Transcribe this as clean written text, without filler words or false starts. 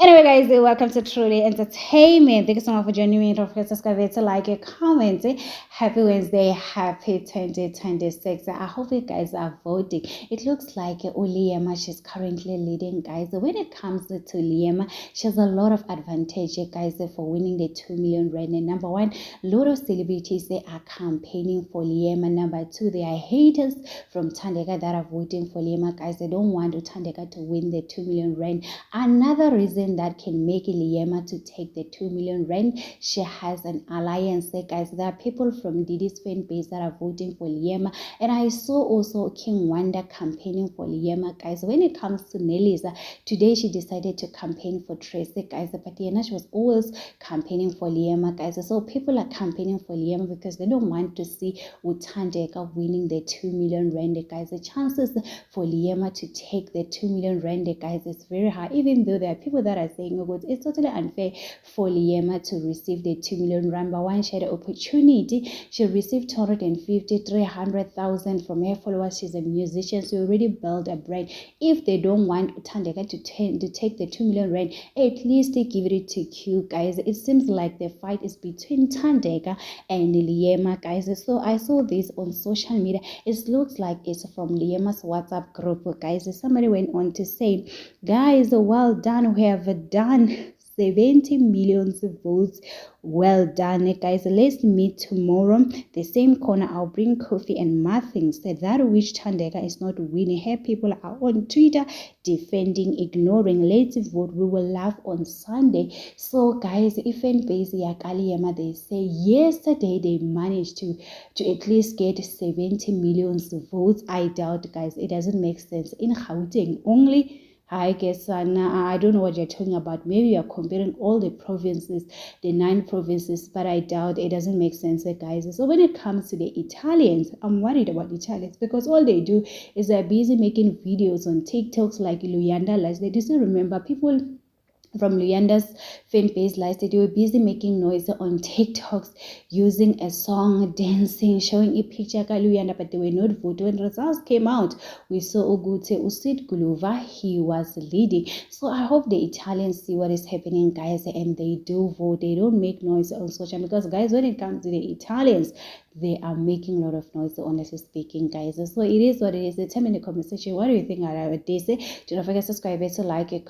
Anyway, guys, welcome to Truly Entertainment. Thank you so much for joining me. Don't forget to subscribe, to like, and comment. Happy Wednesday, happy 2026. I hope you guys are voting. It looks like Liema, she's currently leading, guys. When it comes to Liema, she has a lot of advantage, guys, for winning the 2 million rand. And number one, a lot of celebrities, they are campaigning for Liema. Number two, they are haters from Thandeka that are voting for Liema, guys. They don't want Thandeka to win the 2 million rand. Another reason that can make Liema to take the 2 million rand, she has an alliance, guys. There are people from Didi's fan base that are voting for Liema, and I saw also King Wanda campaigning for Liema, guys. When it comes to Nelisa, today she decided to campaign for Tracy, guys, but Diana, she was always campaigning for Liema, guys. So people are campaigning for Liema because they don't want to see Thandeka winning the 2 million rand, guys. The chances for Liema to take the 2 million rand, guys, is very high, even though there are people that are saying, oh, it's totally unfair for Liema to receive the 2 million rand. But one, she had an opportunity. She received 250, 300,000 from her followers. She's a musician, so already built a brand. If they don't want Thandeka to take the 2 million rand, at least they give it to Q, guys. It seems like the fight is between Thandeka and Liema, guys. So I saw this on social media. It looks like it's from Liema's WhatsApp group, guys. Somebody went on to say, guys, well done. We have done 70 million votes. Well done, guys. Let's meet tomorrow, the same corner. I'll bring coffee and muffins. That which Thandeka is not winning. Her people are on Twitter defending, ignoring. Let's vote. We will laugh on Sunday. So, guys, even basically Liema, they say yesterday they managed to at least get 70 million votes. I doubt, guys. It doesn't make sense. In Gauteng only, I guess I don't know what you're talking about. Maybe you're comparing all the provinces, the 9 provinces, but I doubt. It doesn't make sense, guys. So when it comes to the Italians, I'm worried about Italians because all they do is they're busy making videos on TikToks like Luyanda. Like they still remember people from Luyanda's fan base lives, they were busy making noise on TikToks, using a song, dancing, showing a picture of Luyanda, but they were not voted. When results came out, we saw Ogute Usit Guluva, he was leading. So I hope the Italians see what is happening, guys, and they do vote. They don't make noise on social, because, guys, when it comes to the Italians, they are making a lot of noise, honestly speaking, guys. So it is what it is. Tell me in the comment section, what do you think about this? Do not forget to subscribe, to like it.